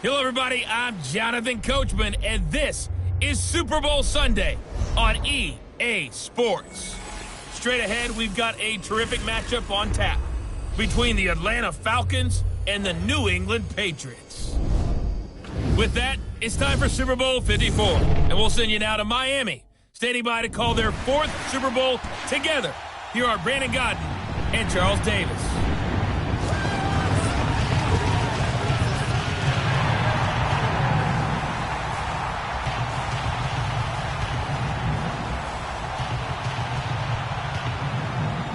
Hello, everybody. I'm Jonathan Coachman, and this is Super Bowl Sunday on EA Sports. Straight ahead, we've got a terrific matchup on tap between the Atlanta Falcons and the New England Patriots. With that, it's time for Super Bowl 54, and we'll send you now to Miami, standing by to call their fourth Super Bowl together. Here are Brandon Gaudin and Charles Davis.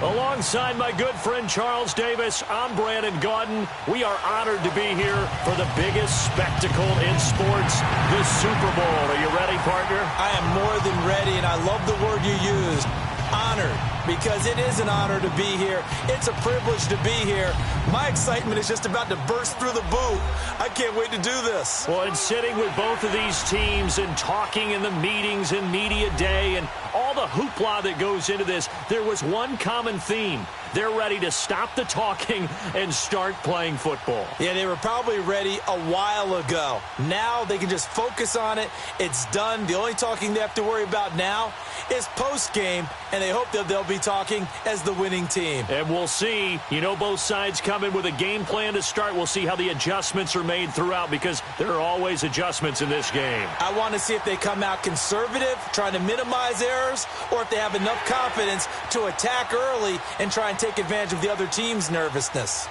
Alongside my good friend Charles Davis, I'm Brandon Gaudin. We are honored to be here for the biggest spectacle in sports, the Super Bowl. Are you ready, partner? I am more than ready, and I love the word you used, honored, because it is an honor to be here. It's a privilege to be here. My excitement is just about to burst through the booth. I can't wait to do this. Well, and sitting with both of these teams and talking in the meetings and media day and all the hoopla that goes into this, there was one common theme. They're ready to stop the talking and start playing football. Yeah, they were probably ready a while ago. Now they can just focus on it. It's done. The only talking they have to worry about now is post-game, and they hope that they'll be talking as the winning team. And we'll see. You know, both sides come in with a game plan to start. We'll see how the adjustments are made throughout, because there are always adjustments in this game. I want to see if they come out conservative, trying to minimize errors, or if they have enough confidence to attack early and try and take advantage of the other team's nervousness.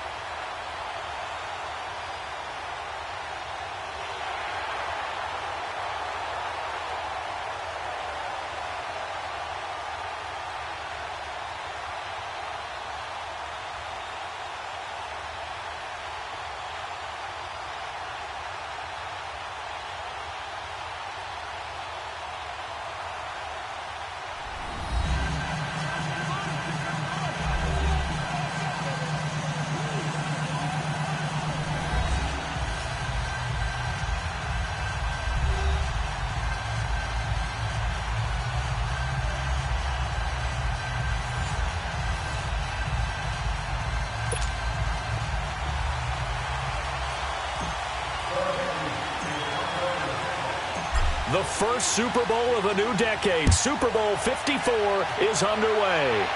The first Super Bowl of a new decade, Super Bowl 54, is underway.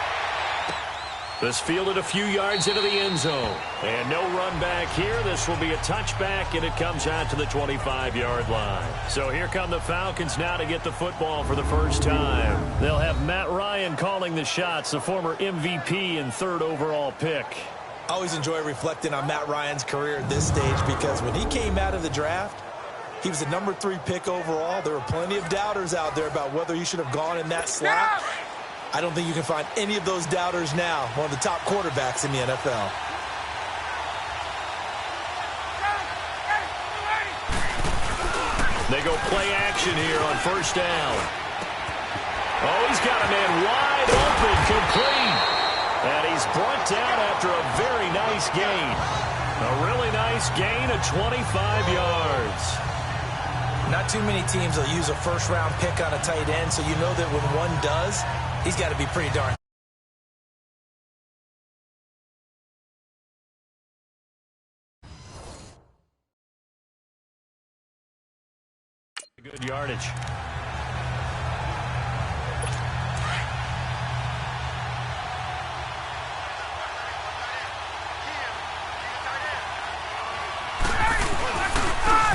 This fielded a few yards into the end zone. And no run back here. This will be a touchback, and it comes out to the 25-yard line. So here come the Falcons now to get the football for the first time. They'll have Matt Ryan calling the shots, the former MVP and third overall pick. I always enjoy reflecting on Matt Ryan's career at this stage, because when he came out of the draft, he was the number 3 pick overall. There were plenty of doubters out there about whether he should have gone in that slot. I don't think you can find any of those doubters now. One of the top quarterbacks in the NFL. They go play action here on first down. Oh, he's got a man wide open, complete. And he's brought down after a very nice gain. A really nice gain of 25 yards. Not too many teams will use a first-round pick on a tight end, so you know that when one does, he's got to be pretty darn. Good yardage.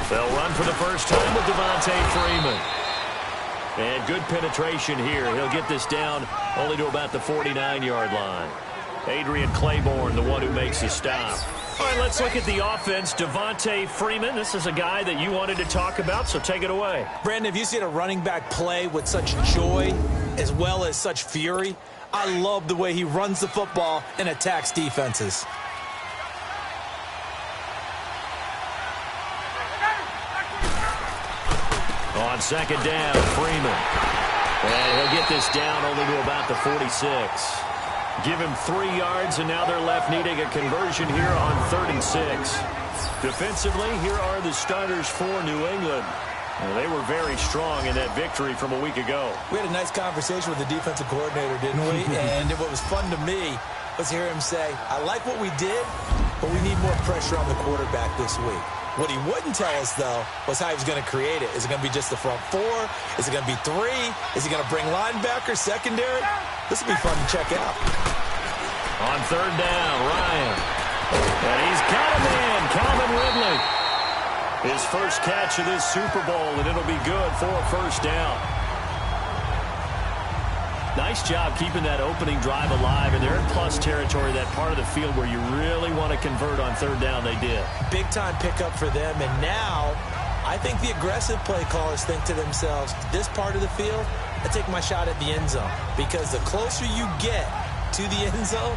They'll run for the first time with Devontae Freeman. And good penetration here. He'll get this down only to about the 49-yard line. Adrian Claiborne, the one who makes the stop. All right, let's look at the offense. Devontae Freeman, this is a guy that you wanted to talk about, so take it away. Brandon, have you seen a running back play with such joy as well as such fury? I love the way he runs the football and attacks defenses. On second down, Freeman. And he'll get this down only to about the 46. Give him 3 yards, and now they're left needing a conversion here on 3rd and 6. Defensively, here are the starters for New England. Well, they were very strong in that victory from a week ago. We had a nice conversation with the defensive coordinator, didn't we? And what was fun to me was hear him say, I like what we did, but we need more pressure on the quarterback this week. What he wouldn't tell us, though, was how he was going to create it. Is it going to be just the front four? Is it going to be three? Is he going to bring linebackers, secondary? This will be fun to check out. On third down, Ryan. And he's got a man, Calvin Ridley. His first catch of this Super Bowl, and it'll be good for a first down. Nice job keeping that opening drive alive, and they're in plus territory, that part of the field where you really want to convert on third down. They did. Big-time pickup for them, and now I think the aggressive play callers think to themselves, this part of the field, I take my shot at the end zone, because the closer you get to the end zone,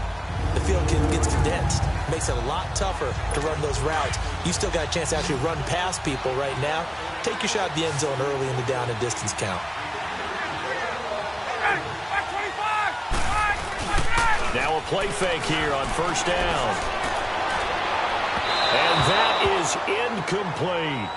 the field gets condensed. Makes it a lot tougher to run those routes. You still got a chance to actually run past people right now. Take your shot at the end zone early in the down and distance count. Now a play fake here on first down. And that is incomplete.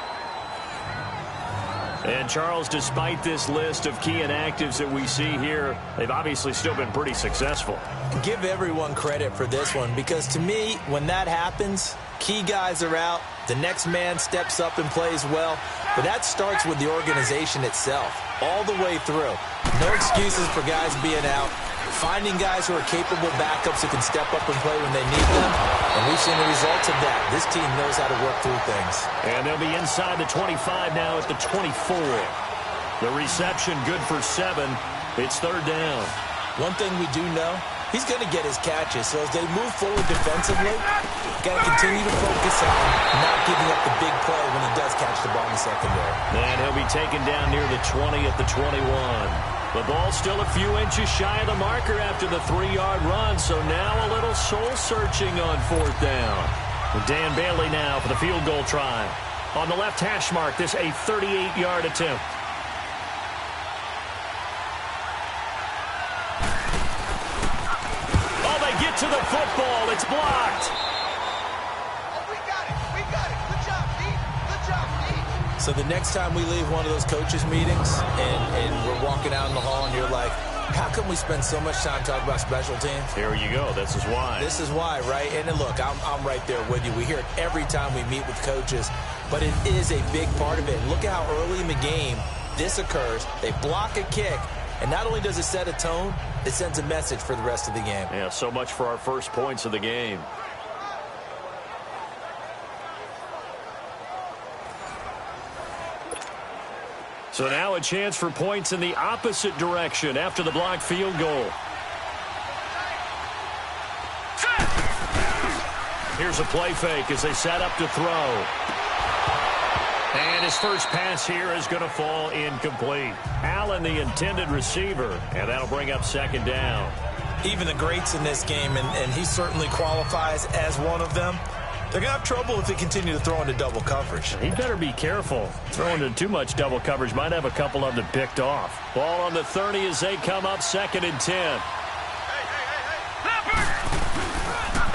And, Charles, despite this list of key inactives that we see here, they've obviously still been pretty successful. Give everyone credit for this one, because to me, when that happens, key guys are out, the next man steps up and plays well, but that starts with the organization itself, all the way through. No excuses for guys being out. Finding guys who are capable backups who can step up and play when they need them. And we've seen the results of that. This team knows how to work through things. And they'll be inside the 25 now at the 24. The reception good for 7. It's third down. One thing we do know, he's going to get his catches. So as they move forward defensively, got to continue to focus on not giving up the big play when he does catch the ball in the secondary. And he'll be taken down near the 20 at the 21. The ball still a few inches shy of the marker after the 3-yard run, so now a little soul-searching on fourth down. Dan Bailey now for the field goal try. On the left hash mark, this a 38-yard attempt. Oh, they get to the football. It's blocked. So the next time we leave one of those coaches' meetings and we're walking out in the hall and you're like, how come we spend so much time talking about special teams? Here you go. This is why. This is why, right? And then look, I'm right there with you. We hear it every time we meet with coaches, but it is a big part of it. Look at how early in the game this occurs. They block a kick, and not only does it set a tone, it sends a message for the rest of the game. Yeah, so much for our first points of the game. So now a chance for points in the opposite direction after the blocked field goal. Here's a play fake as they set up to throw. And his first pass here is going to fall incomplete. Allen, the intended receiver, and that'll bring up second down. Even the greats in this game, and he certainly qualifies as one of them, they're going to have trouble if they continue to throw into double coverage. He better be careful. Throwing into too much double coverage might have a couple of them picked off. Ball on the 30 as they come up 2nd and 10.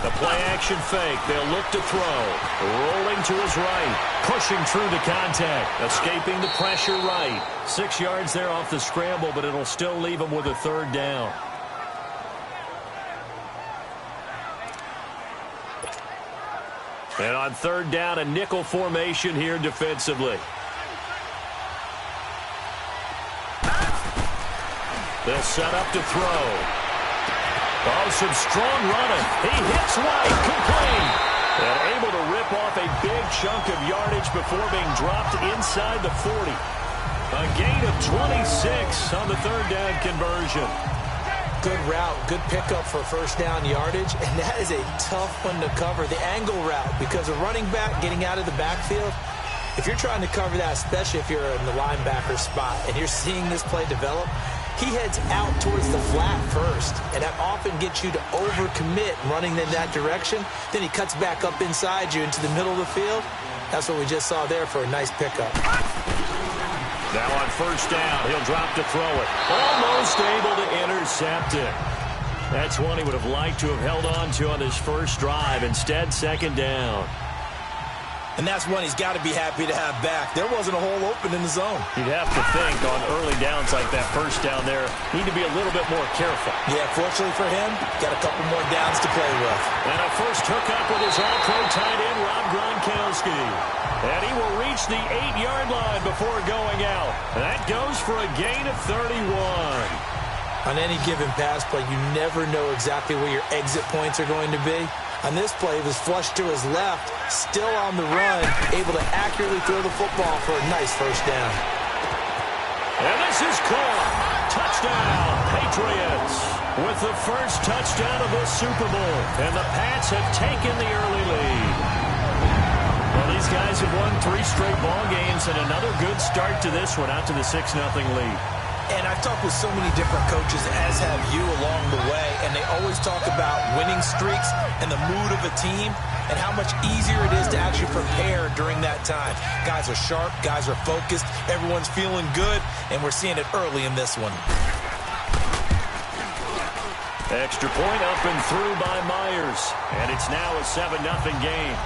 The play-action fake. They'll look to throw. Rolling to his right. Pushing through the contact. Escaping the pressure right. 6 yards there off the scramble, but it'll still leave him with a third down. And on third down, a nickel formation here defensively. They'll set up to throw. Oh, some strong running. He hits White, complete. And able to rip off a big chunk of yardage before being dropped inside the 40. A gain of 26 on the third down conversion. Good route, good pickup for first down yardage, and that is a tough one to cover, the angle route, because a running back getting out of the backfield, if you're trying to cover that, especially if you're in the linebacker spot and you're seeing this play develop, he heads out towards the flat first, and that often gets you to overcommit running in that direction. Then he cuts back up inside you into the middle of the field. That's what we just saw there for a nice pickup. Now on first down, he'll drop to throw it. Almost able to intercept it. That's one he would have liked to have held on to on his first drive. Instead, second down. And that's one he's got to be happy to have back. There wasn't a hole open in the zone. You'd have to think on early downs like that first down there, need to be a little bit more careful. Yeah, fortunately for him, got a couple more downs to play with. And a first hookup with his all-pro tight end, Rob Gronkowski. And he will reach the 8-yard line before going out. That goes for a gain of 31. On any given pass play, you never know exactly where your exit points are going to be. On this play, he was flushed to his left, still on the run, able to accurately throw the football for a nice first down. And this is caught. Touchdown, Patriots, with the first touchdown of the Super Bowl. And the Pats have taken the early lead. Well, these guys have won 3 straight ball games, and another good start to this one, out to the 6-0 lead. And I've talked with so many different coaches, as have you, along the way, and they always talk about winning streaks and the mood of a team and how much easier it is to actually prepare during that time. Guys are sharp, guys are focused, everyone's feeling good, and we're seeing it early in this one. Extra point up and through by Myers, and it's now a 7-0 game.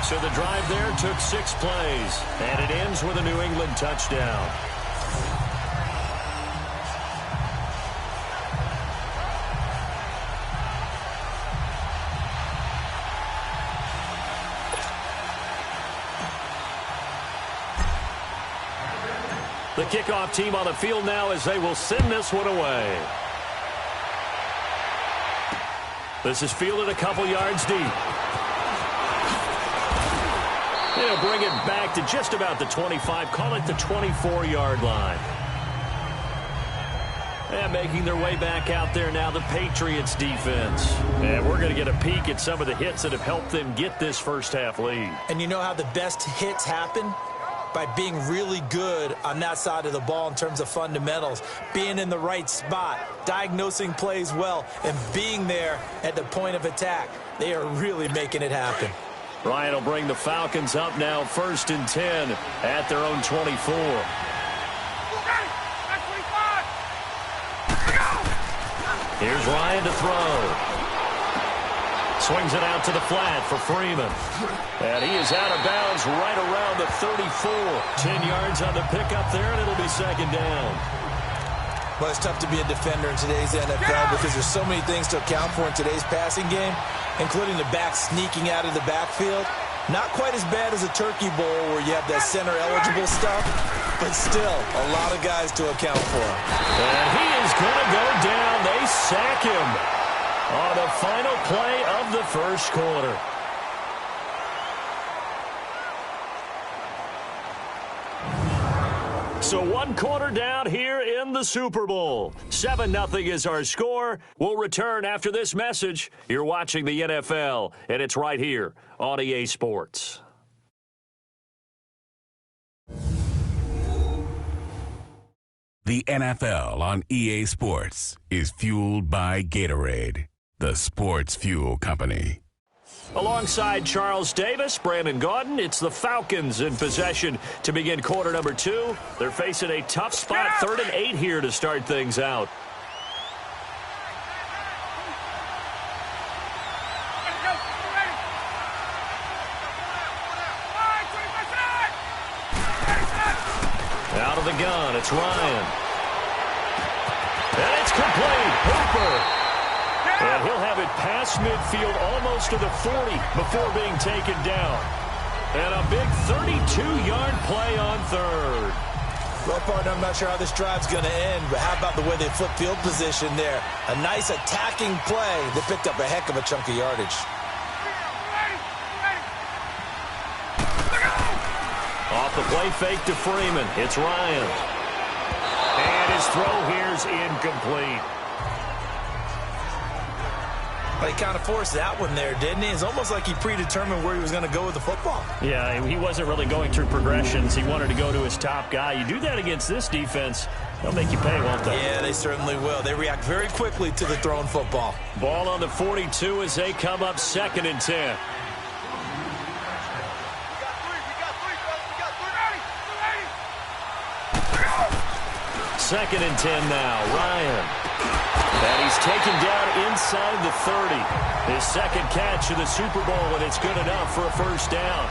So the drive there took 6 plays, and it ends with a New England touchdown. The kickoff team on the field now as they will send this one away. This is fielded a couple yards deep. They'll bring it back to just about the 25, call it the 24-yard line. And making their way back out there now, the Patriots defense. And we're going to get a peek at some of the hits that have helped them get this first half lead. And you know how the best hits happen? By being really good on that side of the ball in terms of fundamentals, being in the right spot, diagnosing plays well, and being there at the point of attack. They are really making it happen. Ryan will bring the Falcons up now, 1st and 10 at their own 24. Here's Ryan to throw. Swings it out to the flat for Freeman. And he is out of bounds right around the 34. 10 yards on the pickup there, and it'll be 2nd down. Well, it's tough to be a defender in today's NFL because there's so many things to account for in today's passing game, including the back sneaking out of the backfield. Not quite as bad as a Turkey Bowl where you have that center-eligible stuff, but still a lot of guys to account for. And he is going to go down. They sack him on the final play of the first quarter. So 1 quarter down here in the Super Bowl. 7-0 is our score. We'll return after this message. You're watching the NFL, and it's right here on EA Sports. The NFL on EA Sports is fueled by Gatorade, the sports fuel company. Alongside Charles Davis, Brandon Gaudin, it's the Falcons in possession to begin quarter number 2. They're facing a tough spot, 3rd and 8 here to start things out. Out of the gun, it's Ryan. And it's complete. Hooper. And he'll have it past midfield almost to the 40 before being taken down. And a big 32-yard play on 3rd. Well, partner, I'm not sure how this drive's going to end, but how about the way they flip field position there? A nice attacking play that picked up a heck of a chunk of yardage. Off the play fake to Freeman. It's Ryan. And his throw here's incomplete. He kind of forced that one there, didn't he? It's almost like he predetermined where he was going to go with the football. Yeah, he wasn't really going through progressions. He wanted to go to his top guy. You do that against this defense, they'll make you pay, won't they? Yeah, they certainly will. They react very quickly to the thrown football. Ball on the 42 as they come up 2nd and 10. 2nd and 10 now. Ryan. And he's taken down inside the 30. His second catch of the Super Bowl, and it's good enough for a first down.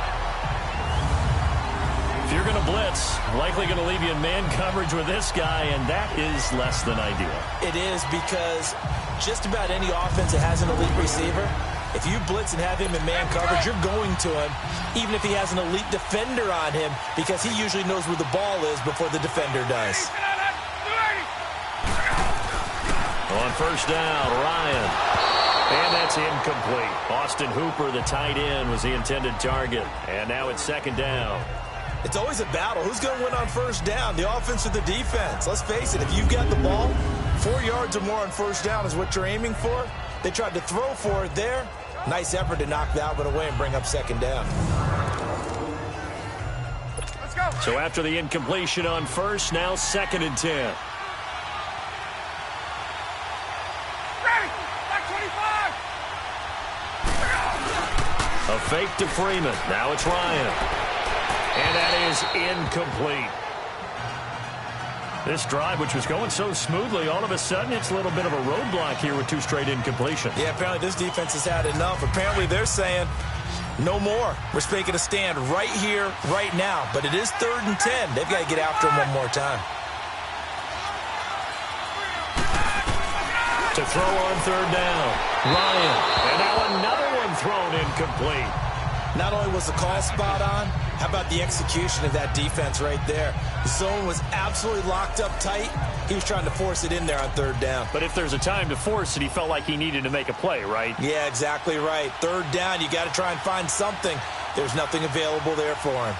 If you're going to blitz, likely going to leave you in man coverage with this guy, and that is less than ideal. It is, because just about any offense that has an elite receiver, if you blitz and have him in man coverage, you're going to him, even if he has an elite defender on him, because he usually knows where the ball is before the defender does. On first down, Ryan. And that's incomplete. Austin Hooper, the tight end, was the intended target. And now it's 2nd down. It's always a battle. Who's going to win on first down, the offense or the defense? Let's face it, if you've got the ball, 4 yards or more on first down is what you're aiming for. They tried to throw for it there. Nice effort to knock that one away and bring up 2nd down. Let's go. So after the incompletion on first, now 2nd and 10. A fake to Freeman. Now it's Ryan. And that is incomplete. This drive, which was going so smoothly, all of a sudden it's a little bit of a roadblock here with 2 straight incompletions. Yeah, apparently this defense has had enough. Apparently they're saying no more. We're making a stand right here, right now. But it is 3rd and 10. They've got to get after him one more time. To throw on 3rd down. Ryan. And now another one thrown incomplete. Not only was the call spot on, how about the execution of that defense right there? The zone was absolutely locked up tight. He was trying to force it in there on 3rd down. But if there's a time to force it, he felt like he needed to make a play, right? Yeah, exactly right. 3rd down, you got to try and find something. There's nothing available there for him.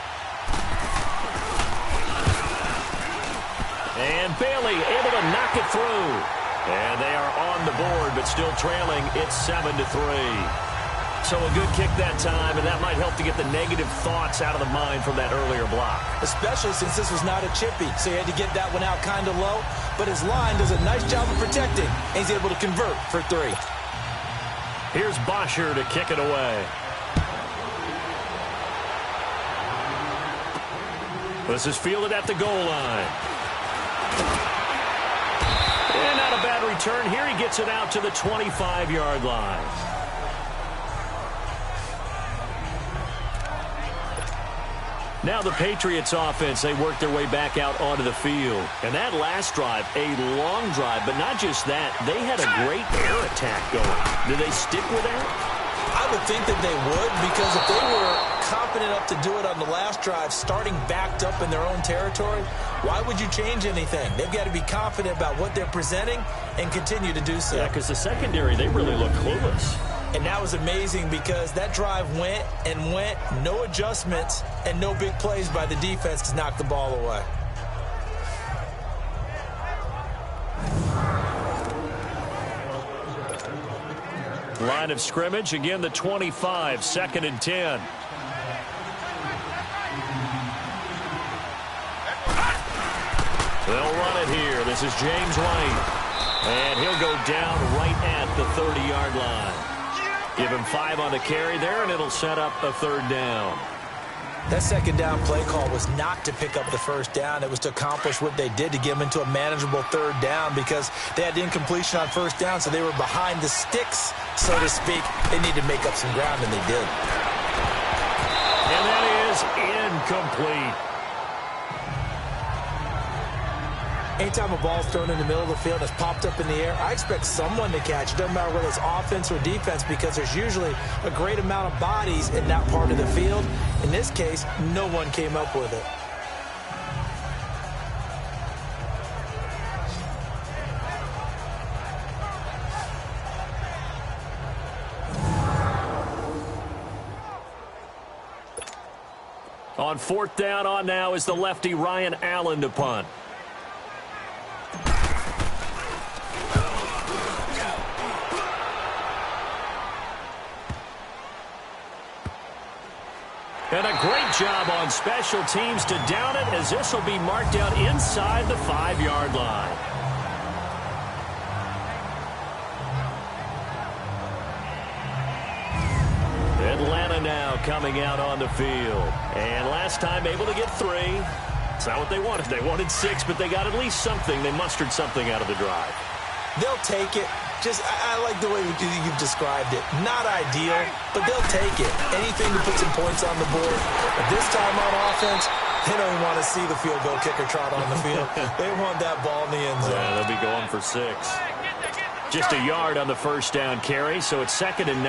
And Bailey able to knock it through. And they are on the board, but still trailing. It's 7-3. So a good kick that time, and that might help to get the negative thoughts out of the mind from that earlier block. Especially since this was not a chippy, so he had to get that one out kind of low. But his line does a nice job of protecting, and he's able to convert for 3. Here's Bosher to kick it away. This is fielded at the goal line. And not a bad return. Here he gets it out to the 25-yard line. Now the Patriots offense, they work their way back out onto the field. And that last drive, a long drive, but not just that. They had a great air attack going. Did they stick with that? I would think that they would, because if they were confident enough to do it on the last drive, starting backed up in their own territory, why would you change anything? They've got to be confident about what they're presenting and continue to do so. Yeah, because the secondary, they really look clueless. And that was amazing, because that drive went and went, no adjustments, and no big plays by the defense to knock the ball away. Line of scrimmage, again the 25, 2nd and 10. They'll run it here. This is James White. And he'll go down right at the 30-yard line. Give him 5 on the carry there, and it'll set up a 3rd down. That 2nd down play call was not to pick up the 1st down. It was to accomplish what they did, to get them into a manageable 3rd down, because they had incompletion on 1st down, so they were behind the sticks, so to speak. They needed to make up some ground, and they did. And that is incomplete. Anytime a ball's thrown in the middle of the field and it's popped up in the air, I expect someone to catch it. Doesn't matter whether it's offense or defense, because there's usually a great amount of bodies in that part of the field. In this case, no one came up with it. On 4th down, on now is the lefty Ryan Allen to punt. And a great job on special teams to down it, as this will be marked out inside the 5-yard line. Atlanta now coming out on the field. And last time able to get 3. It's not what they wanted. They wanted 6, but they got at least something. They mustered something out of the drive. They'll take it. I like the way you've described it. Not ideal, but they'll take it. Anything to put some points on the board. But this time on offense, they don't even want to see the field goal kicker trot on the field. They want that ball in the end zone. Yeah, they'll be going for 6. Just a yard on the first down carry, so it's 2nd and 9.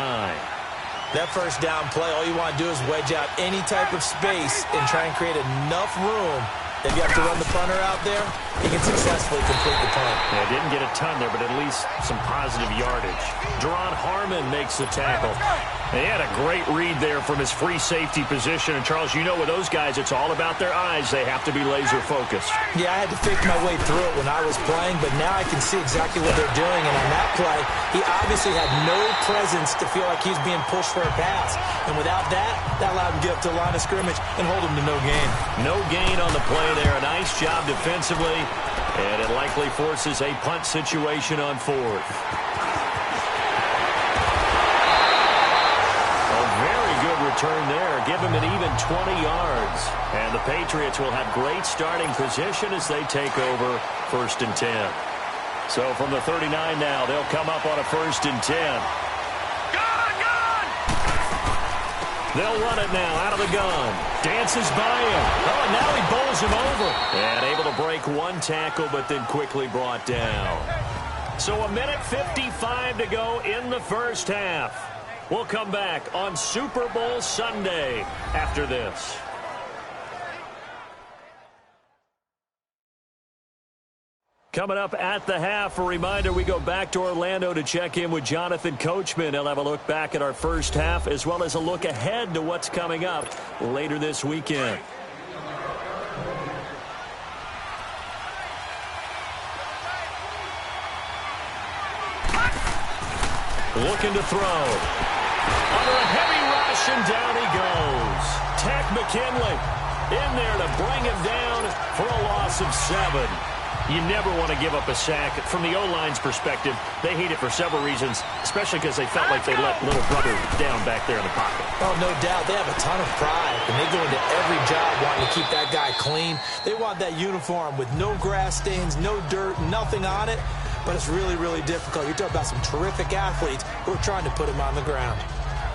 That first down play, all you want to do is wedge out any type of space and try and create enough room. If you have to run the punter out there, he can successfully complete the punt. Yeah, didn't get a ton there, but at least some positive yardage. Deron Harmon makes the tackle. And he had a great read there from his free safety position. And, Charles, you know with those guys, it's all about their eyes. They have to be laser-focused. Yeah, I had to fake my way through it when I was playing, but now I can see exactly what they're doing. And on that play, he obviously had no presence to feel like he was being pushed for a pass. And without that, that allowed him to get up to the line of scrimmage and hold him to no gain. No gain on the play there. A nice job defensively. And it likely forces a punt situation on 4th. Return there, give him an even 20 yards. And the Patriots will have great starting position as they take over 1st and 10. So from the 39 now, they'll come up on a 1st and 10. They'll run it now out of the gun. Dances by him. Oh, and now he bowls him over. And able to break one tackle, but then quickly brought down. So 1:55 to go in the first half. We'll come back on Super Bowl Sunday after this. Coming up at the half, a reminder, we go back to Orlando to check in with Jonathan Coachman. He'll have a look back at our first half as well as a look ahead to what's coming up later this weekend. Looking to throw. Under a heavy rush, and down he goes. Tech McKinley in there to bring him down for a loss of 7. You never want to give up a sack. From the O-line's perspective, they hate it for several reasons, especially because they felt like they let little brother down back there in the pocket. Oh, no doubt. They have a ton of pride, and they go into every job wanting to keep that guy clean. They want that uniform with no grass stains, no dirt, nothing on it, but it's really, really difficult. You're talking about some terrific athletes who are trying to put him on the ground.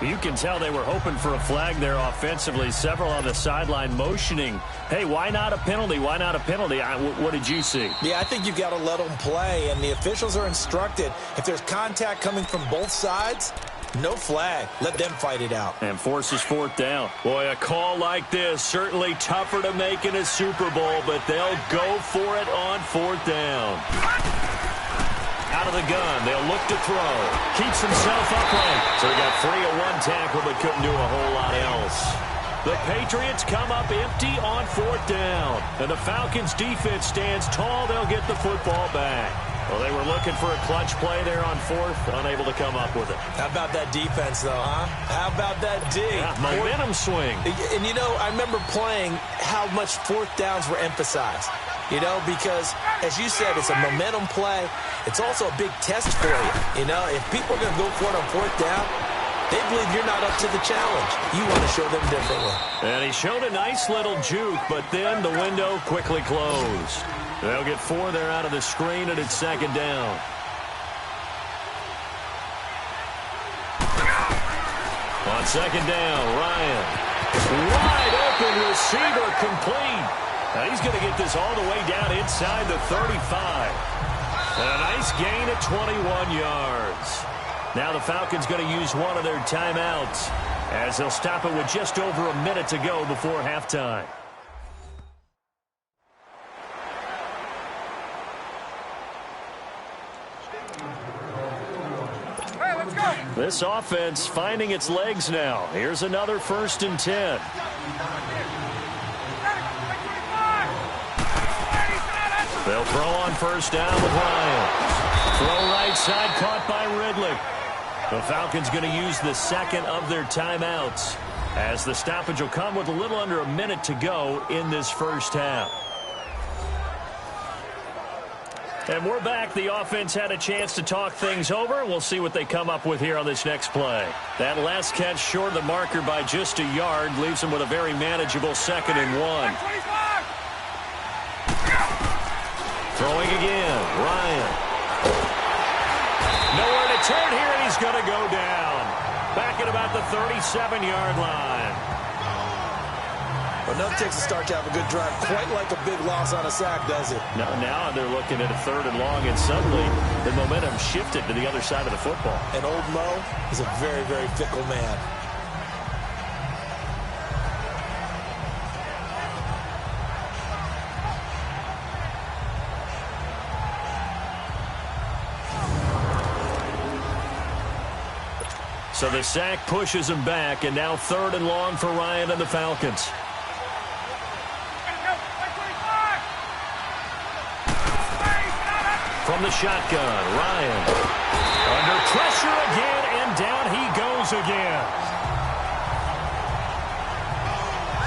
You can tell they were hoping for a flag there offensively. Several on the sideline motioning. Hey, why not a penalty? Why not a penalty? What did you see? Yeah, I think you've got to let them play, and the officials are instructed. If there's contact coming from both sides, no flag. Let them fight it out. And forces 4th down. Boy, a call like this, certainly tougher to make in a Super Bowl, but they'll go for it on 4th down. Out of the gun, they'll look to throw. Keeps himself upright. So he got free of one tackle, but couldn't do a whole lot else. The Patriots come up empty on 4th down. And the Falcons' defense stands tall. They'll get the football back. Well, they were looking for a clutch play there on 4th, unable to come up with it. How about that defense, though, huh? How about that D? Yeah, momentum swing. And, you know, I remember playing how much 4th downs were emphasized. You know, because, as you said, it's a momentum play. It's also a big test for you. You know, if people are going to go for it on 4th down, they believe you're not up to the challenge. You want to show them differently. And he showed a nice little juke, but then the window quickly closed. They'll get 4 there out of the screen, and it's 2nd down. On 2nd down, Ryan. Wide open receiver complete. Now he's going to get this all the way down inside the 35. And a nice gain at 21 yards. Now the Falcons going to use one of their timeouts as they'll stop it with just over a minute to go before halftime. Hey, let's go. This offense finding its legs now. Here's another 1st and 10. They'll throw on 1st down with Ryan. Throw right side, caught by Ridley. The Falcons going to use the 2nd of their timeouts as the stoppage will come with a little under a minute to go in this first half. And we're back. The offense had a chance to talk things over. We'll see what they come up with here on this next play. That last catch short of the marker by just a yard leaves them with a very manageable 2nd and 1. Throwing again. Ryan. Nowhere to turn here, and he's going to go down. Back at about the 37-yard line. Enough takes a start to have a good drive. Quite like a big loss on a sack, does it? Now they're looking at a 3rd and long, and suddenly the momentum shifted to the other side of the football. And old Mo is a very, very fickle man. So the sack pushes him back, and now 3rd and long for Ryan and the Falcons. From the shotgun, Ryan. Under pressure again, and down he goes again.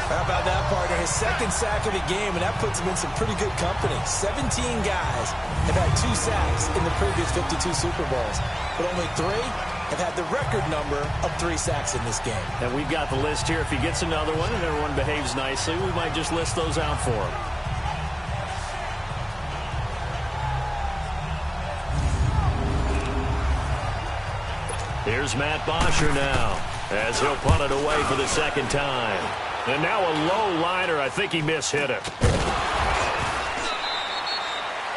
How about that, partner? His 2nd sack of the game, and that puts him in some pretty good company. 17 guys have had 2 sacks in the previous 52 Super Bowls, but only 3 have had the record number of 3 sacks in this game. And we've got the list here. If he gets another one and everyone behaves nicely, we might just list those out for him. Here's Matt Bosher now, as he'll punt it away for the 2nd time. And now a low liner. I think he mishit it.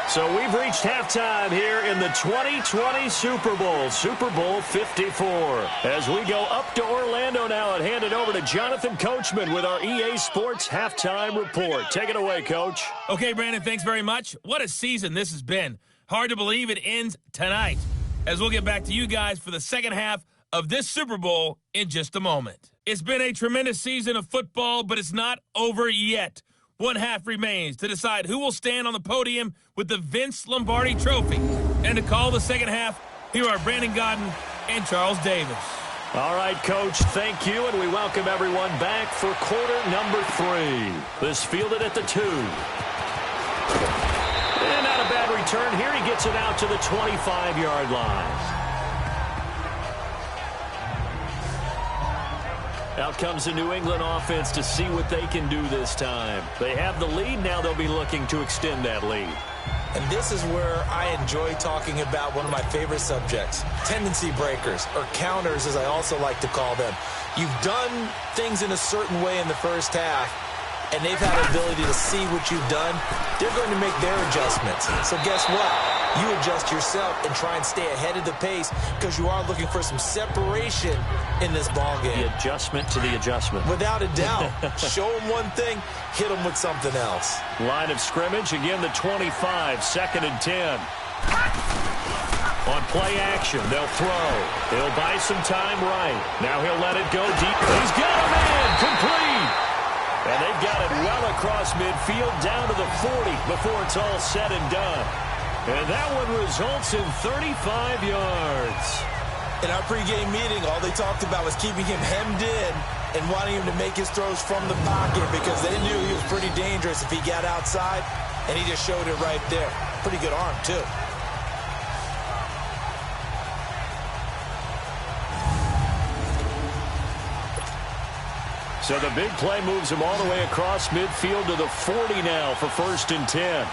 So we've reached halftime here in the 2020 Super Bowl, Super Bowl 54. As we go up to Orlando now and hand it over to Jonathan Coachman with our EA Sports Halftime Report. Take it away, Coach. Okay, Brandon, thanks very much. What a season this has been. Hard to believe it ends tonight, as we'll get back to you guys for the second half of this Super Bowl in just a moment. It's been a tremendous season of football, but it's not over yet. One half remains to decide who will stand on the podium with the Vince Lombardi Trophy. And to call the second half, here are Brandon Godden and Charles Davis. All right, Coach, thank you, and we welcome everyone back for quarter number 3. This fielded at the 2. And not a bad return here. He gets it out to the 25-yard line. Out comes the New England offense to see what they can do this time. They have the lead. Now they'll be looking to extend that lead. And this is where I enjoy talking about one of my favorite subjects, tendency breakers, or counters as I also like to call them. You've done things in a certain way in the first half, and they've had the ability to see what you've done. They're going to make their adjustments. So guess what? You adjust yourself and try and stay ahead of the pace because you are looking for some separation in this ballgame. The adjustment to the adjustment. Without a doubt. Show them one thing, hit them with something else. Line of scrimmage, again the 25, 2nd and 10. On play action, they'll throw. He'll buy some time right. Now he'll let it go deep. He's got a man, complete. And they've got it well across midfield down to the 40 before it's all said and done. And that one results in 35 yards. In our pregame meeting, all they talked about was keeping him hemmed in and wanting him to make his throws from the pocket because they knew he was pretty dangerous if he got outside, and he just showed it right there. Pretty good arm, too. So the big play moves him all the way across midfield to the 40 now for 1st and 10.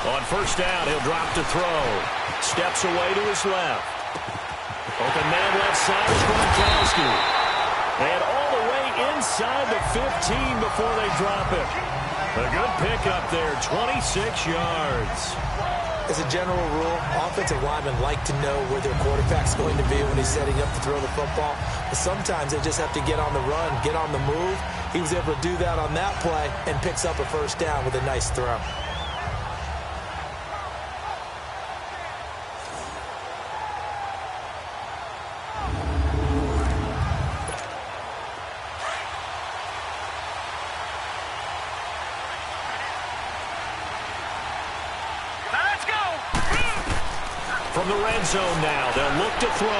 On 1st down, he'll drop to throw. Steps away to his left. Open man left side is Gronkowski. And all the way inside the 15 before they drop it. A good pickup there, 26 yards. As a general rule, offensive linemen like to know where their quarterback's going to be when he's setting up to throw the football. But sometimes they just have to get on the run, get on the move. He was able to do that on that play and picks up a 1st down with a nice throw. From the red zone now, they'll look to throw.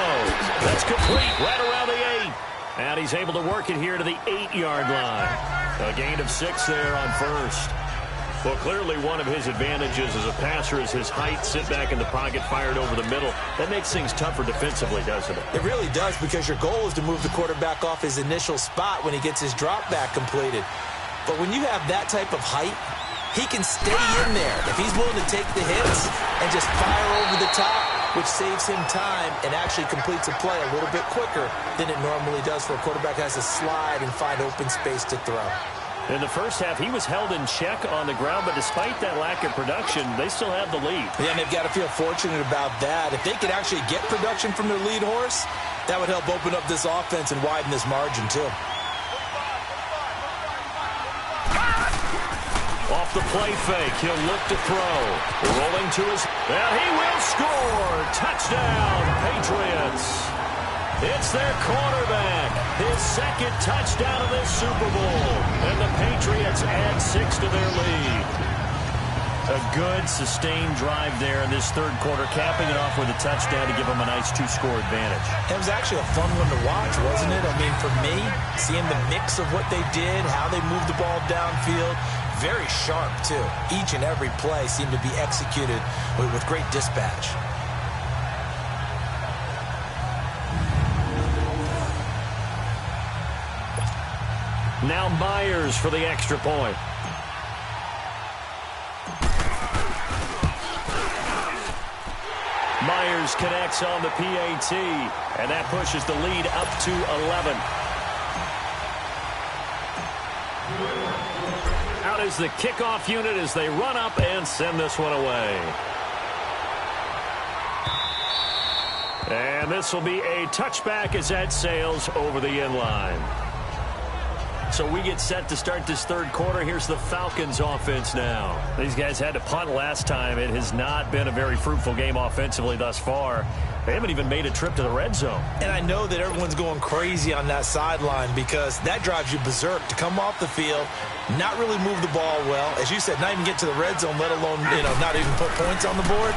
That's complete right around the 8. And he's able to work it here to the 8-yard line. A gain of 6 there on 1st. Well, clearly one of his advantages as a passer is his height, sit back in the pocket, fired over the middle. That makes things tougher defensively, doesn't it? It really does, because your goal is to move the quarterback off his initial spot when he gets his drop back completed. But when you have that type of height, he can stay in there if he's willing to take the hits and just fire over the top, which saves him time and actually completes a play a little bit quicker than it normally does for a quarterback who has to slide and find open space to throw. In the first half, he was held in check on the ground, but despite that lack of production, they still have the lead. Yeah, and they've got to feel fortunate about that. If they could actually get production from their lead horse, that would help open up this offense and widen this margin, too. Off the play fake, he'll look to throw. Rolling to his... And he will score! Touchdown, Patriots! It's their quarterback, his second touchdown of this Super Bowl. And the Patriots add 6 to their lead. A good, sustained drive there in this third quarter, capping it off with a touchdown to give them a nice 2-score advantage. It was actually a fun one to watch, wasn't it? I mean, for me, seeing the mix of what they did, how they moved the ball downfield, very sharp, too. Each and every play seemed to be executed with great dispatch. Now Myers for the extra point. Myers connects on the PAT, and that pushes the lead up to 11. Out is the kickoff unit as they run up and send this one away. And this will be a touchback as that sails over the end line. So we get set to start this third quarter. Here's the Falcons offense now. These guys had to punt last time. It has not been a very fruitful game offensively thus far. They haven't even made a trip to the red zone. And I know that everyone's going crazy on that sideline because that drives you berserk to come off the field, not really move the ball well. As you said, not even get to the red zone, let alone, not even put points on the board.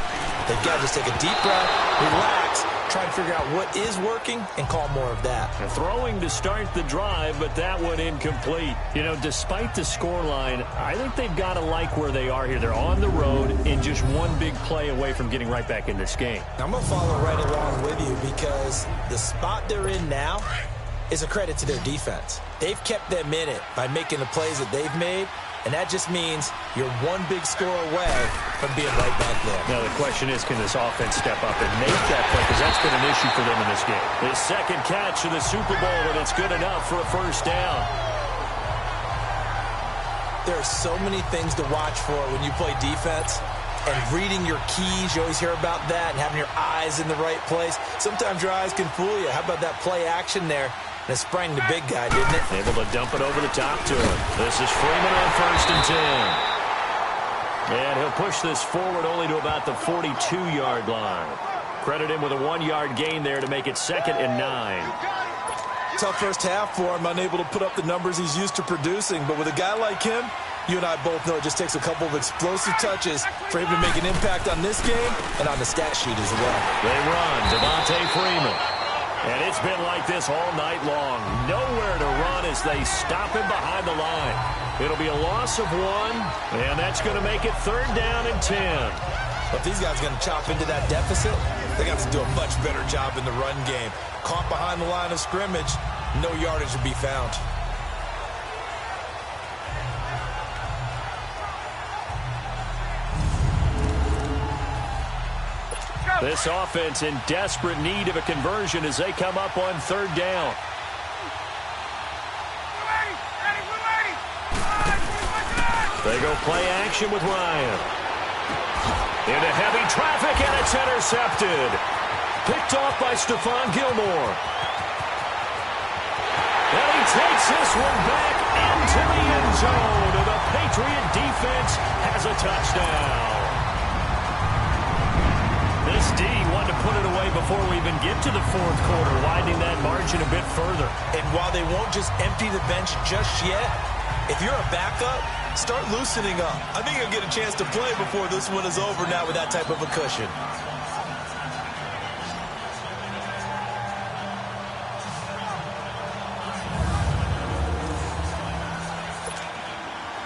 They've got to just take a deep breath, relax, try and figure out what is working and call more of that. Throwing to start the drive, but that one incomplete. Despite the scoreline, I think they've got to like where they are here. They're on the road and just one big play away from getting right back in this game. I'm going to follow right along with you because the spot they're in now is a credit to their defense. They've kept them in it by making the plays that they've made, and that just means you're one big score away from being right back there. Now, the question is, can this offense step up and make that play? Because that's been an issue for them in this game. His second catch of the Super Bowl, and it's good enough for a first down. There are so many things to watch for when you play defense. And reading your keys, you always hear about that, and having your eyes in the right place. Sometimes your eyes can fool you. How about that play action there? And it sprang the big guy, didn't it? Able to dump it over the top to him. This is Freeman on 1st and 10. And he'll push this forward only to about the 42-yard line. Credit him with a 1-yard gain there to make it 2nd and 9. Tough first half for him, unable to put up the numbers he's used to producing. But with a guy like him, you and I both know it just takes a couple of explosive touches for him to make an impact on this game and on the stat sheet as well. They run, Devontae Freeman. And it's been like this all night long. Nowhere to run as they stop him behind the line. It'll be a loss of 1, and that's going to make it 3rd down and 10. But if these guys are going to chop into that deficit, they got to do a much better job in the run game. Caught behind the line of scrimmage, no yardage to be found. This offense in desperate need of a conversion as they come up on 3rd down. They go play action with Ryan. Into heavy traffic, and it's intercepted. Picked off by Stephon Gilmore. And he takes this one back into the end zone. And the Patriot defense has a touchdown. This D wanted to put it away before we even get to the 4th quarter, widening that margin a bit further. And while they won't just empty the bench just yet, if you're a backup, start loosening up. I think you'll get a chance to play before this one is over now with that type of a cushion.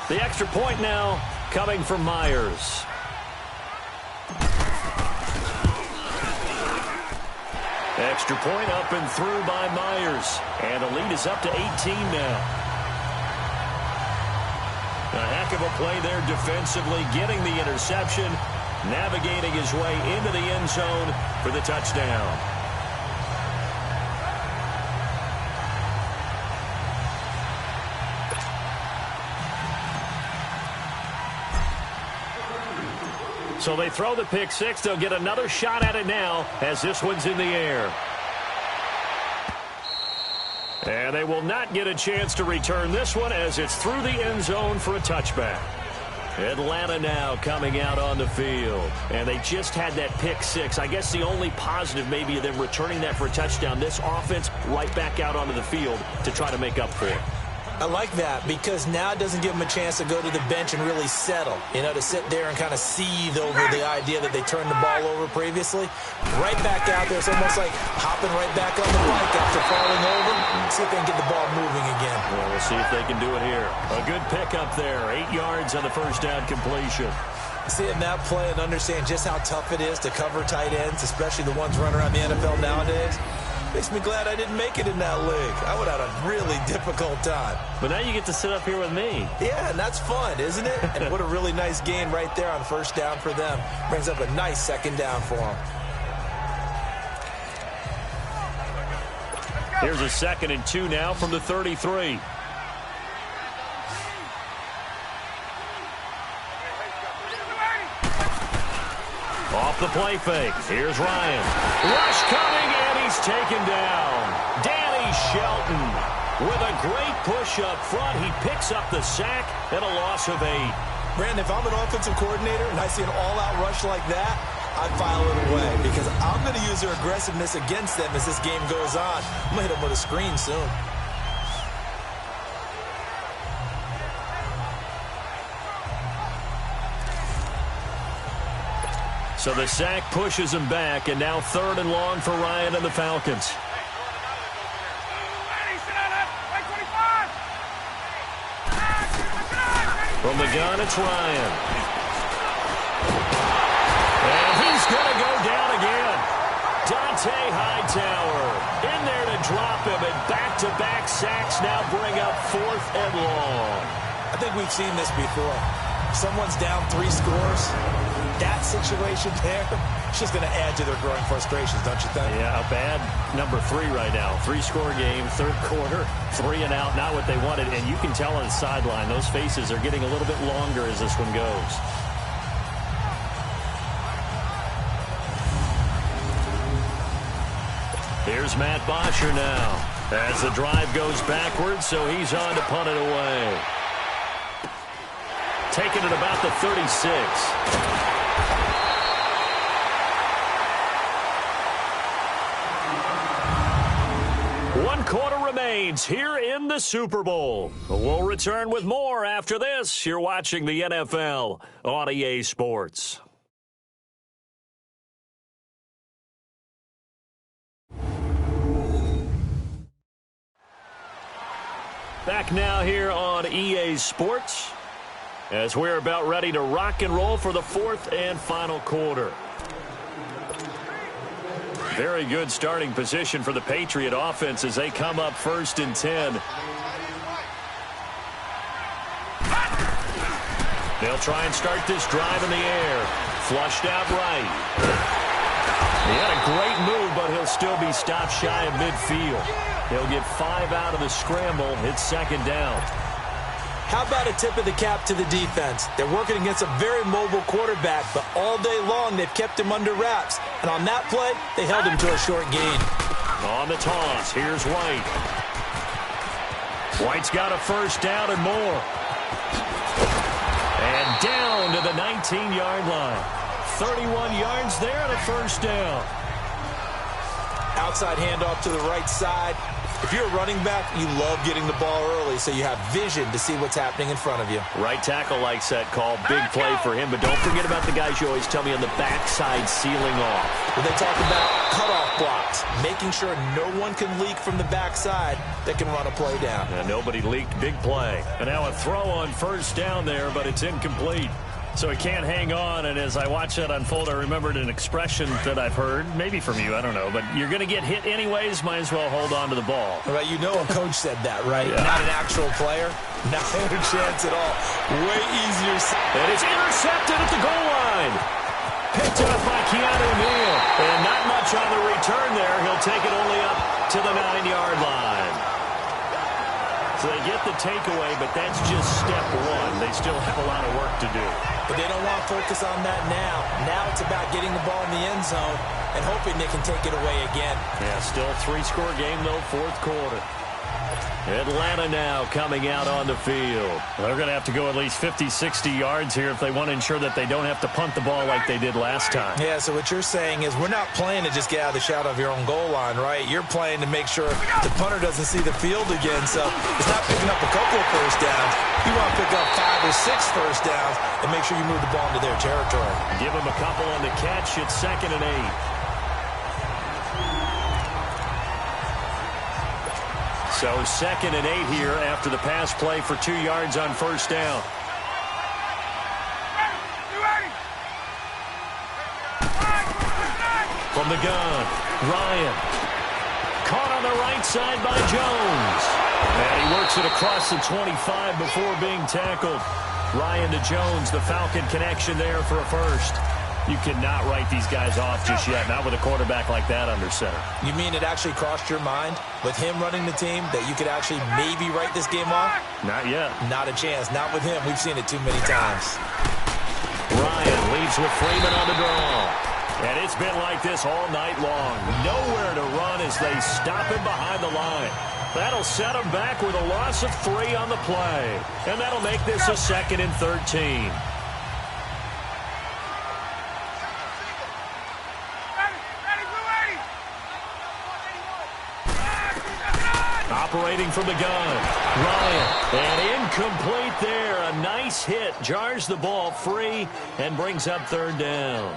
The extra point now coming from Myers. Extra point up and through by Myers. And the lead is up to 18 now. A heck of a play there defensively, getting the interception, navigating his way into the end zone for the touchdown. So they throw the pick six. They'll get another shot at it now as this one's in the air. And they will not get a chance to return this one as it's through the end zone for a touchback. Atlanta now coming out on the field. And they just had that pick six. I guess the only positive maybe of them returning that for a touchdown. This offense right back out onto the field to try to make up for it. I like that because now it doesn't give them a chance to go to the bench and really settle. You know, to sit there and kind of seethe over the idea that they turned the ball over previously. Right back out there. It's almost like hopping right back on the bike after falling over. See if they can get the ball moving again. Well, we'll see if they can do it here. A good pickup there. 8 yards on the first down completion. Seeing that play and understand just how tough it is to cover tight ends, especially the ones running around the NFL nowadays, makes me glad I didn't make it in that league. I would have had a really difficult time. But now you get to sit up here with me. Yeah, and that's fun, isn't it? And what a really nice gain right there on first down for them. Brings up a nice second down for them. Here's a 2nd and 2 now from the 33. Off the play fake. Here's Ryan. Rush coming, and he's taken down. Danny Shelton with a great push up front. He picks up the sack and a loss of 8. Brandon, if I'm an offensive coordinator and I see an all-out rush like that, I'd file it away because I'm going to use their aggressiveness against them as this game goes on. I'm going to hit them with a screen soon. So the sack pushes him back, and now 3rd and long for Ryan and the Falcons. From the gun, it's Ryan. And he's going to go down again. Dante Hightower in there to drop him, and back-to-back sacks now bring up 4th and long. I think we've seen this before. Someone's down 3 scores. That situation there, it's just going to add to their growing frustrations, don't you think? Yeah, a bad number 3 right now. 3-score game, 3rd quarter, 3 and out, not what they wanted. And you can tell on the sideline, those faces are getting a little bit longer as this one goes. Here's Matt Bosher now as the drive goes backwards, so he's on to punt it away. Taking it about the 36. One quarter remains here in the Super Bowl. We'll return with more after this. You're watching the NFL on EA Sports. Back now here on EA Sports as we're about ready to rock and roll for the 4th and final quarter. Very good starting position for the Patriot offense as they come up 1st and 10. They'll try and start this drive in the air. Flushed out right. He had a great move, but he'll still be stopped shy of midfield. He'll get 5 out of the scramble. It's 2nd down. How about a tip of the cap to the defense? They're working against a very mobile quarterback, but all day long they've kept him under wraps. And on that play, they held him to a short gain. On the toss, here's White. White's got a 1st down and more. And down to the 19-yard line. 31 yards there and a 1st down. Outside handoff to the right side. If you're a running back, you love getting the ball early so you have vision to see what's happening in front of you. Right tackle likes that call. Big play for him. But don't forget about the guys you always tell me on the backside sealing off. When they talk about cutoff blocks, making sure no one can leak from the backside that can run a play down. And nobody leaked. Big play. And now a throw on 1st down there, but it's incomplete. So he can't hang on, and as I watch that unfold, I remembered an expression that I've heard, maybe from you, I don't know, but you're going to get hit anyways, might as well hold on to the ball. Right, you know a coach said that, right? Yeah. Not an actual player. Not a chance at all. Way easier. And it's intercepted at the goal line. Picked up by Keanu Neal. And not much on the return there. He'll take it only up to the 9-yard line. So they get the takeaway, but that's just step one. They still have a lot of work to do. But they don't want to focus on that now. Now it's about getting the ball in the end zone and hoping they can take it away again. Yeah, still 3-score game, though, fourth quarter. Atlanta now coming out on the field. They're going to have to go at least 50, 60 yards here if they want to ensure that they don't have to punt the ball like they did last time. Yeah, so what you're saying is we're not playing to just get out of the shadow of your own goal line, right? You're playing to make sure the punter doesn't see the field again. So it's not picking up a couple of first downs. You want to pick up 5 or 6 first downs and make sure you move the ball into their territory. Give them a couple on the catch. It's 2nd and 8. So 2nd and 8 here after the pass play for 2 yards on first down. From the gun, Ryan. Caught on the right side by Jones. And he works it across the 25 before being tackled. Ryan to Jones, the Falcon connection there for a first. You cannot write these guys off just yet, not with a quarterback like that under center. You mean it actually crossed your mind with him running the team that you could actually maybe write this game off? Not yet. Not a chance. Not with him. We've seen it too many times. Ryan leaves with Freeman on the draw. And it's been like this all night long. Nowhere to run as they stop him behind the line. That'll set him back with a loss of 3 on the play. And that'll make this a 2nd and 13. Operating from the gun. Ryan. And incomplete there. A nice hit. Jars the ball free and brings up 3rd down.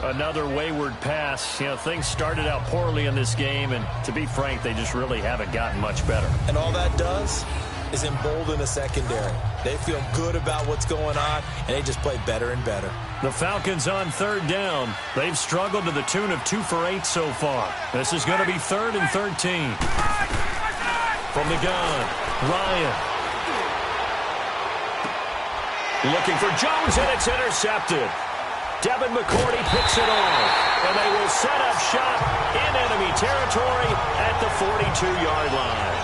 Another wayward pass. You know, things started out poorly in this game, and to be frank, they just really haven't gotten much better. And all that does is embolden the secondary. They feel good about what's going on, and they just play better and better. The Falcons on 3rd down. They've struggled to the tune of 2 for 8 so far. This is going to be 3rd and 13. From the gun, Ryan. Looking for Jones, and it's intercepted. Devin McCourty picks it off, and they will set up shop in enemy territory at the 42-yard line.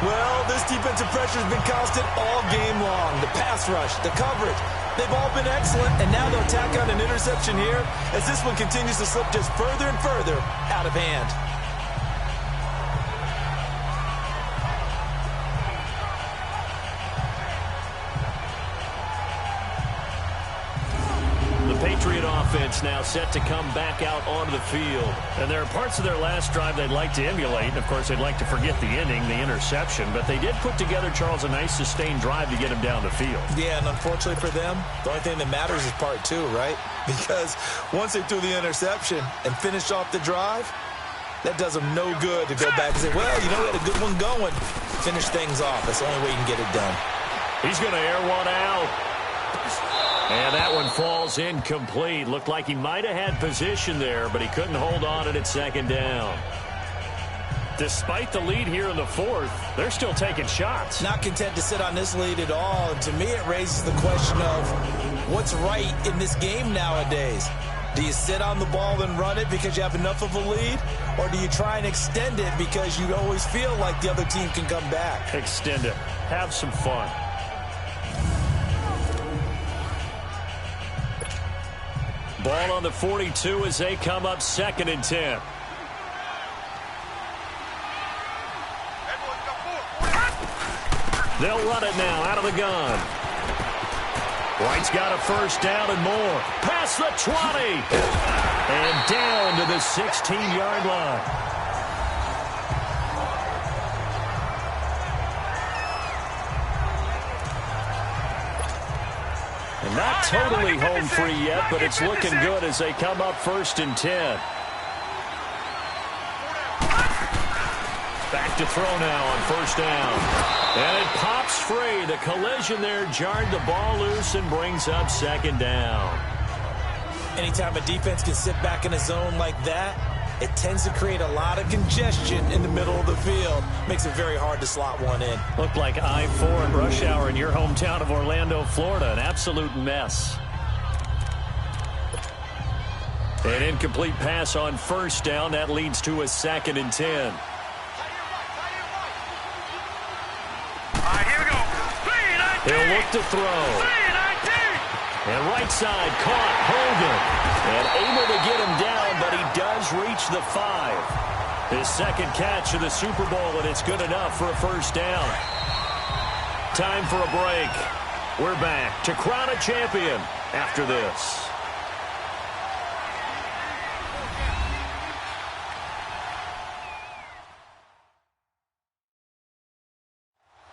Well, this defensive pressure has been constant all game long. The pass rush, the coverage, they've all been excellent, and now they'll tack on an interception here as this one continues to slip just further and further out of hand. Patriot offense now set to come back out onto the field. And there are parts of their last drive they'd like to emulate. And, of course, they'd like to forget the ending, the interception. But they did put together, Charles, a nice sustained drive to get him down the field. Yeah, and unfortunately for them, the only thing that matters is part 2, right? Because once they threw the interception and finished off the drive, that does them no good to go back and say, well, you know, we had a good one going. Finish things off. That's the only way you can get it done. He's going to air one out. And that one falls incomplete. Looked like he might have had position there, but he couldn't hold on it at 2nd down. Despite the lead here in the 4th, they're still taking shots. Not content to sit on this lead at all. And to me, it raises the question of what's right in this game nowadays. Do you sit on the ball and run it because you have enough of a lead? Or do you try and extend it because you always feel like the other team can come back? Extend it. Have some fun. Ball on the 42 as they come up 2nd and 10. They'll run it now out of the gun. White's got a first down and more. Past the 20. And down to the 16-yard line. Not totally home free yet, but it's looking good as they come up 1st and 10. Back to throw now on first down. And it pops free. The collision there jarred the ball loose and brings up second down. Anytime a defense can sit back in a zone like that, it tends to create a lot of congestion in the middle of the field. Makes it very hard to slot one in. Looked like I-4 in rush hour in your hometown of Orlando, Florida. An absolute mess. An incomplete pass on first down. That leads to a 2nd and 10. All right, here we go. He'll look to throw. And right side caught Hogan. And able to get him down, but he does reach the 5. His second catch of the Super Bowl, and it's good enough for a first down. Time for a break. We're back to crown a champion after this.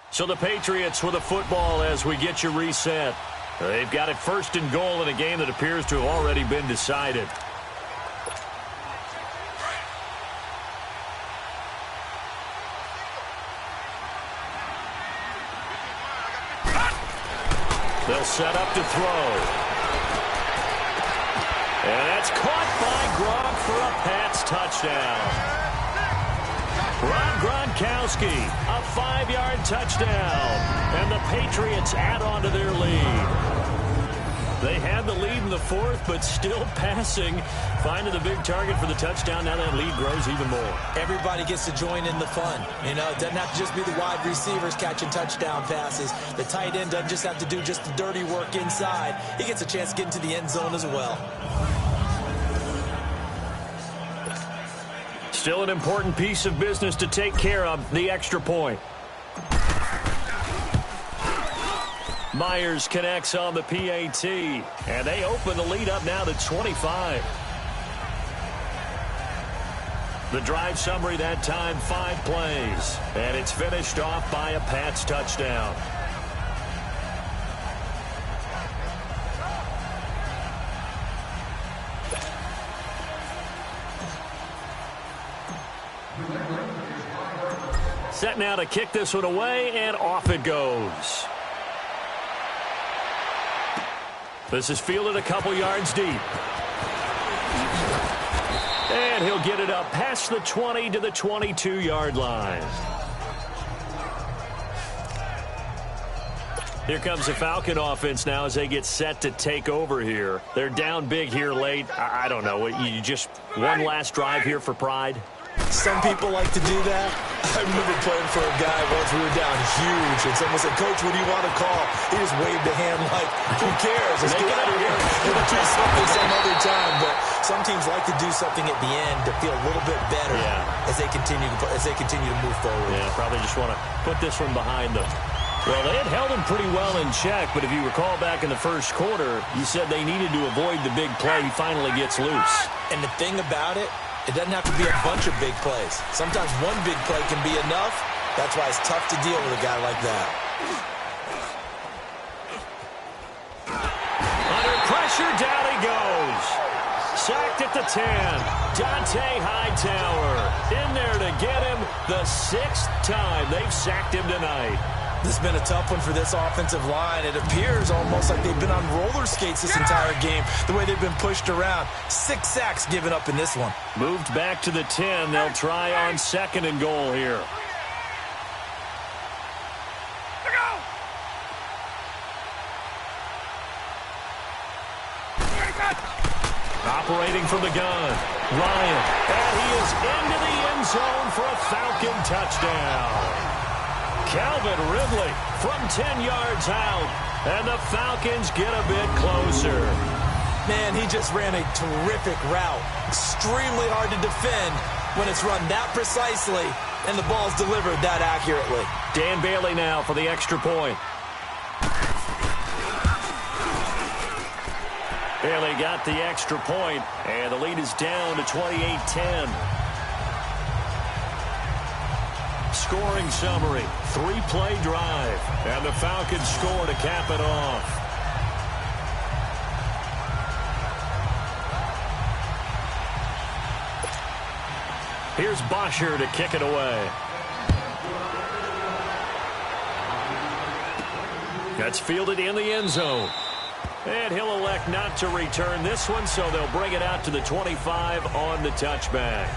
So the Patriots with a football as we get you reset. They've got it 1st and goal in a game that appears to have already been decided. They'll set up to throw. And that's caught by Gronk for a Pats touchdown. Rob Gronkowski, a 5-yard touchdown. And the Patriots add on to their lead. They had the lead in the 4th, but still passing. Finding the big target for the touchdown. Now that lead grows even more. Everybody gets to join in the fun. You know, it doesn't have to just be the wide receivers catching touchdown passes. The tight end doesn't just have to do just the dirty work inside. He gets a chance to get into the end zone as well. Still an important piece of business to take care of, the extra point. Myers connects on the PAT, and they open the lead up now to 25. The drive summary that time, 5 plays, and it's finished off by a Pats touchdown. Set now to kick this one away, and off it goes. This is fielded a couple yards deep. And he'll get it up past the 20 to the 22-yard line. Here comes the Falcon offense now as they get set to take over here. They're down big here late. I don't know. You just one last drive here for pride? Some people like to do that. I remember playing for a guy once. We were down huge, and someone said, "Coach, what do you want to call?" He just waved a hand like, "Who cares? Let's get out of here. We'll do something some other time." But some teams like to do something at the end to feel a little bit better as they continue to move forward. Yeah, probably just want to put this one behind them. Well, they had held him pretty well in check, but if you recall back in the first quarter, you said they needed to avoid the big play. He finally gets loose. And the thing about it, it doesn't have to be a bunch of big plays. Sometimes one big play can be enough. That's why it's tough to deal with a guy like that. Under pressure, down he goes. Sacked at the 10. Dante Hightower in there to get him the 6th time they've sacked him tonight. This has been a tough one for this offensive line. It appears almost like they've been on roller skates this entire game, the way they've been pushed around. 6 sacks given up in this one. Moved back to the 10. They'll try on 2nd and goal here. Operating from the gun, Ryan. And he is into the end zone for a Falcon touchdown. Calvin Ridley from 10 yards out, and the Falcons get a bit closer. Man, he just ran a terrific route. Extremely hard to defend when it's run that precisely and the ball's delivered that accurately. Dan Bailey now for the extra point. Bailey got the extra point, and the lead is down to 28-10. Scoring summary, 3-play drive, and the Falcons score to cap it off. Here's Bosher to kick it away. That's fielded in the end zone. And he'll elect not to return this one, so they'll bring it out to the 25 on the touchback.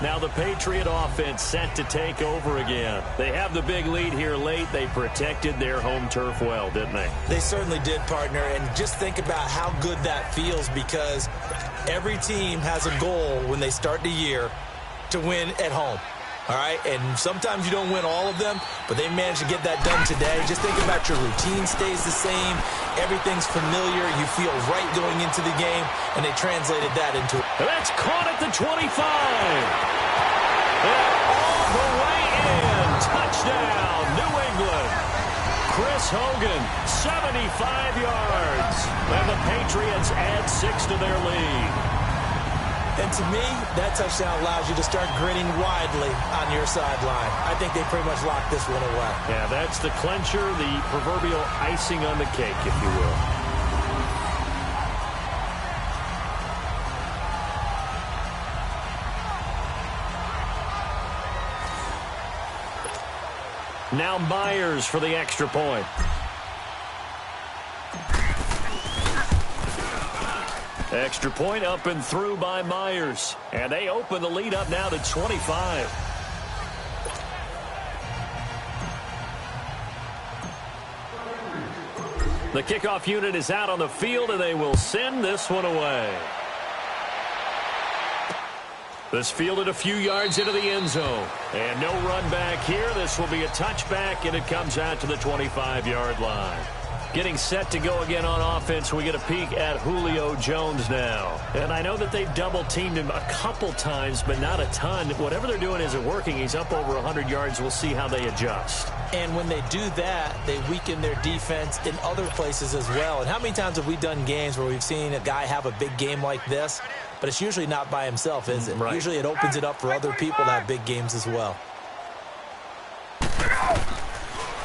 Now the Patriot offense set to take over again. They have the big lead here late. They protected their home turf well, didn't they? They certainly did, partner. And just think about how good that feels, because every team has a goal when they start the year to win at home. All right, and sometimes you don't win all of them, but they managed to get that done today. Just think about your routine stays the same. Everything's familiar. You feel right going into the game, and they translated that into it. That's caught at the 25. And all the way in. Touchdown, New England. Chris Hogan, 75 yards. And the Patriots add 6 to their lead. And to me, that touchdown allows you to start grinning widely on your sideline. I think they pretty much locked this one away. Yeah, that's the clincher, the proverbial icing on the cake, if you will. Now Myers for the extra point. Extra point up and through by Myers. And they open the lead up now to 25. The kickoff unit is out on the field, and they will send this one away. This fielded a few yards into the end zone. And no run back here. This will be a touchback, and it comes out to the 25-yard line. Getting set to go again on offense, we get a peek at Julio Jones now. And I know that they've double-teamed him a couple times, but not a ton. Whatever they're doing isn't working. He's up over 100 yards. We'll see how they adjust. And when they do that, they weaken their defense in other places as well. And how many times have we done games where we've seen a guy have a big game like this, but it's usually not by himself, is it? Right. Usually it opens it up for other people to have big games as well.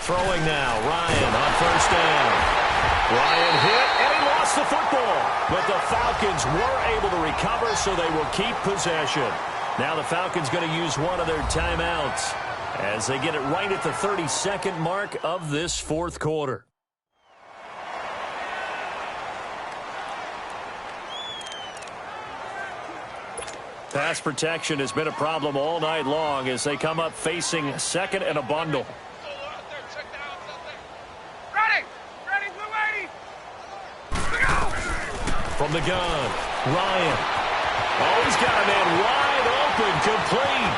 Throwing now, Ryan on first down. Ryan hit, and he lost the football. But the Falcons were able to recover, so they will keep possession. Now the Falcons going to use one of their timeouts as they get it right at the 32nd mark of this fourth quarter. Pass protection has been a problem all night long as they come up facing second and a bundle. From the gun, Ryan. Oh, he's got a man wide open, complete.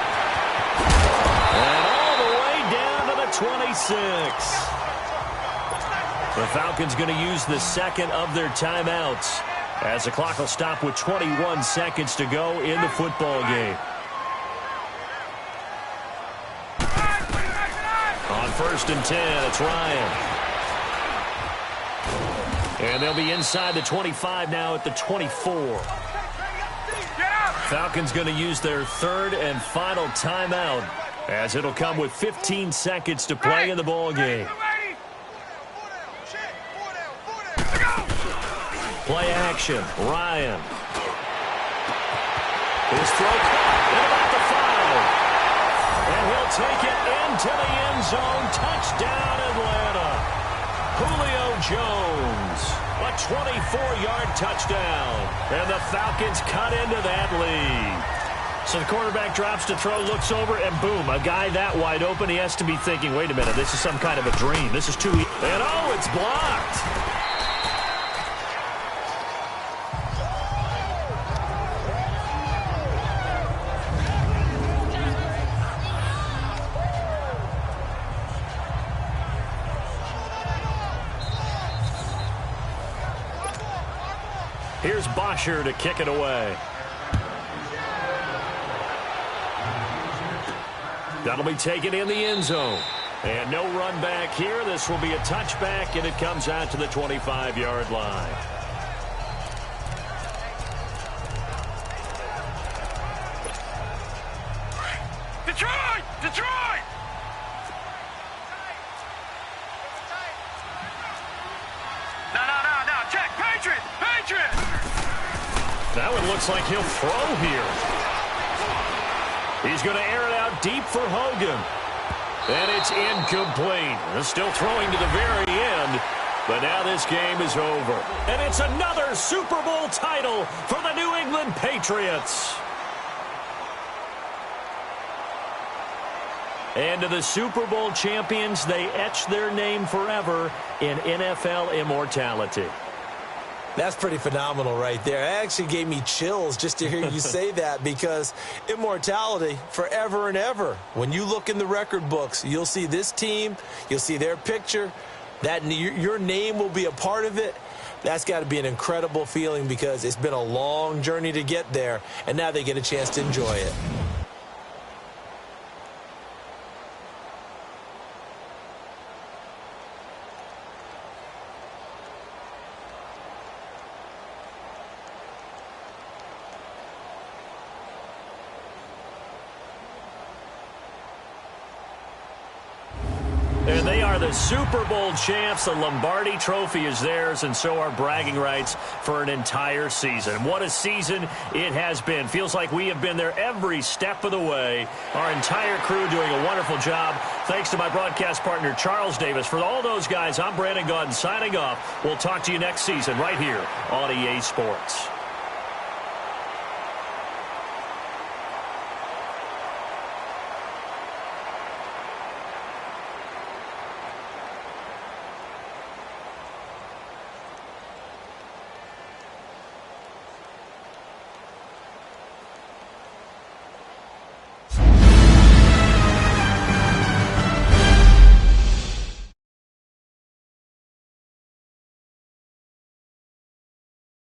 And all the way down to the 26. The Falcons going to use the second of their timeouts as the clock will stop with 21 seconds to go in the football game. On first and 10, it's Ryan. And they'll be inside the 25 now at the 24. Falcons going to use their third and final timeout as it'll come with 15 seconds to play in the ball game. Play action, Ryan. His throw at about the 5. And he'll take it into the end zone. Touchdown, Atlanta. Julio Jones, a 24-yard touchdown, and the Falcons cut into that lead. So the quarterback drops to throw, looks over, and boom, a guy that wide open, he has to be thinking, wait a minute, this is some kind of a dream. This is too easy. And oh, it's blocked. Here's Bosher to kick it away. That'll be taken in the end zone. And no run back here. This will be a touchback, and it comes out to the 25-yard line. Detroit! Detroit! No. Check. Patriot! Patriot! That one looks like he'll throw here. He's going to air it out deep for Hogan. And it's incomplete. They're still throwing to the very end. But now this game is over. And it's another Super Bowl title for the New England Patriots. And to the Super Bowl champions, they etch their name forever in NFL immortality. That's pretty phenomenal right there. It actually gave me chills just to hear you say that, because immortality forever and ever. When you look in the record books, you'll see this team, you'll see their picture, that your name will be a part of it. That's got to be an incredible feeling, because it's been a long journey to get there, and now they get a chance to enjoy it. And they are the Super Bowl champs. The Lombardi Trophy is theirs, and so are bragging rights for an entire season. What a season it has been. Feels like we have been there every step of the way. Our entire crew doing a wonderful job. Thanks to my broadcast partner, Charles Davis. For all those guys, I'm Brandon Gaudin signing off. We'll talk to you next season right here on EA Sports.